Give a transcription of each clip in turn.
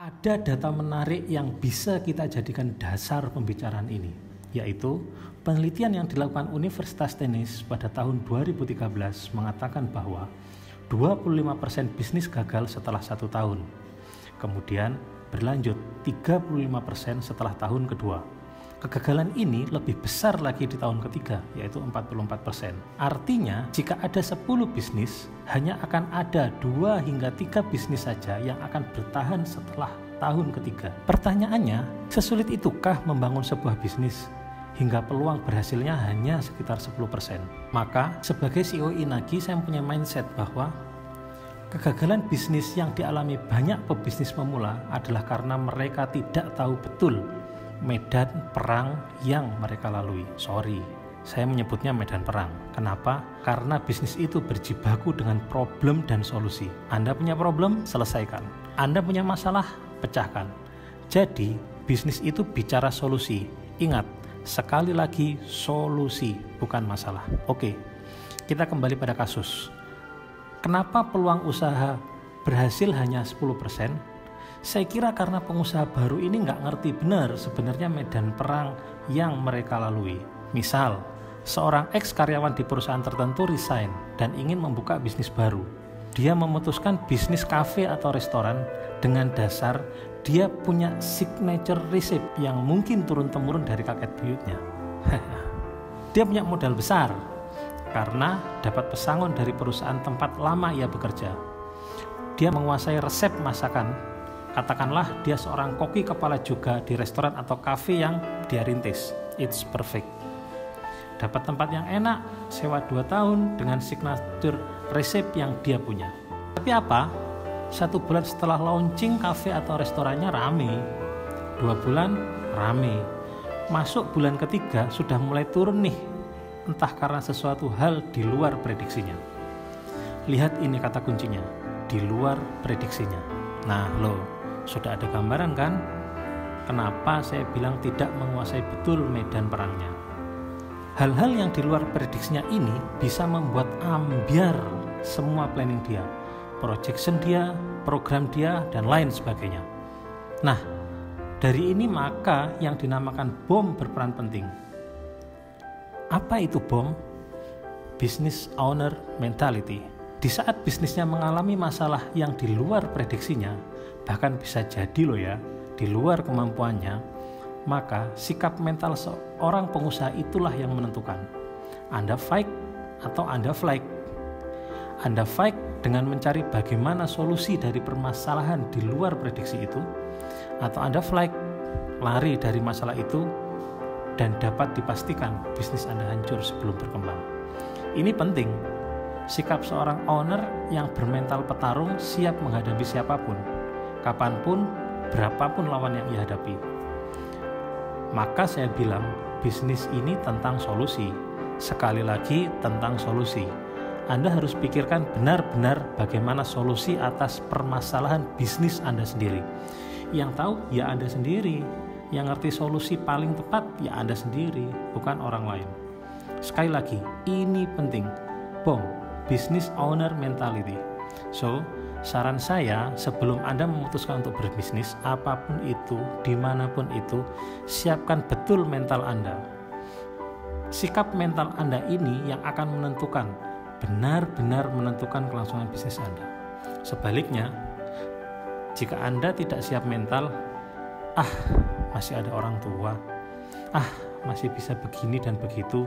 Ada data menarik yang bisa kita jadikan dasar pembicaraan ini, yaitu penelitian yang dilakukan Universitas Tennessee pada tahun 2013 mengatakan bahwa 25% bisnis gagal setelah 1 tahun. Kemudian berlanjut 35% setelah tahun kedua. Kegagalan ini lebih besar lagi di tahun ketiga, yaitu 44%. Artinya, jika ada 10 bisnis, hanya akan ada 2 hingga 3 bisnis saja yang akan bertahan setelah tahun ketiga. Pertanyaannya, sesulit itukah membangun sebuah bisnis hingga peluang berhasilnya hanya sekitar 10%? Maka, sebagai CEO Inagi, saya punya mindset bahwa kegagalan bisnis yang dialami banyak pebisnis pemula adalah karena mereka tidak tahu betul medan perang yang mereka lalui. Saya menyebutnya medan perang. Kenapa? Karena bisnis itu berjibaku dengan problem dan solusi. Anda punya problem, selesaikan. Anda punya masalah, pecahkan. Jadi, bisnis itu bicara solusi. Ingat, sekali lagi solusi, bukan masalah. Oke, kita kembali pada kasus. Kenapa peluang usaha berhasil hanya 10%? Saya kira karena pengusaha baru ini nggak ngerti benar sebenarnya medan perang yang mereka lalui. Misal, seorang ex-karyawan di perusahaan tertentu resign dan ingin membuka bisnis baru. Dia memutuskan bisnis kafe atau restoran dengan dasar dia punya signature recipe yang mungkin turun-temurun dari kakek buyutnya. Dia punya modal besar karena dapat pesangon dari perusahaan tempat lama ia bekerja. Dia menguasai resep masakan. Katakanlah dia seorang koki kepala juga di restoran atau kafe yang dia rintis. It's perfect. Dapat tempat yang enak, sewa 2 tahun dengan signature resep yang dia punya. Tapi apa? 1 bulan setelah launching kafe atau restorannya rame. 2 bulan rame. Masuk bulan ketiga sudah mulai turun nih. Entah karena sesuatu hal di luar prediksinya. Lihat ini kata kuncinya, di luar prediksinya. Nah sudah ada gambaran kan? Kenapa saya bilang tidak menguasai betul medan perangnya? Hal-hal yang di luar prediksinya ini bisa membuat ambiar semua planning dia, projection dia, program dia, dan lain sebagainya. Nah, dari ini maka yang dinamakan BOM berperan penting. Apa itu BOM? Business Owner Mentality. Di saat bisnisnya mengalami masalah yang di luar prediksinya, bahkan bisa jadi di luar kemampuannya, maka sikap mental seorang pengusaha itulah yang menentukan. Anda fight atau Anda flight. Anda fight dengan mencari bagaimana solusi dari permasalahan di luar prediksi itu, atau Anda flight, lari dari masalah itu dan dapat dipastikan bisnis Anda hancur sebelum berkembang. Ini penting. Sikap seorang owner yang bermental petarung siap menghadapi siapapun, kapanpun, berapapun lawan yang ia hadapi. Maka saya bilang, bisnis ini tentang solusi. Sekali lagi tentang solusi. Anda harus pikirkan benar-benar bagaimana solusi atas permasalahan bisnis Anda sendiri. Yang tahu ya Anda sendiri. Yang ngerti solusi paling tepat ya Anda sendiri, bukan orang lain. Sekali lagi, ini penting. BOM, Business Owner Mentality. So, saran saya sebelum Anda memutuskan untuk berbisnis, apapun itu, dimanapun itu, siapkan betul mental Anda. Sikap mental Anda ini yang akan menentukan, benar-benar menentukan kelangsungan bisnis Anda. Sebaliknya, jika Anda tidak siap mental, masih ada orang tua, masih bisa begini dan begitu,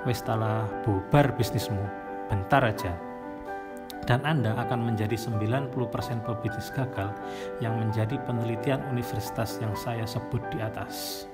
wes talah bubar bisnismu, bentar aja. Dan Anda akan menjadi 90% pebisnis gagal yang menjadi penelitian universitas yang saya sebut di atas.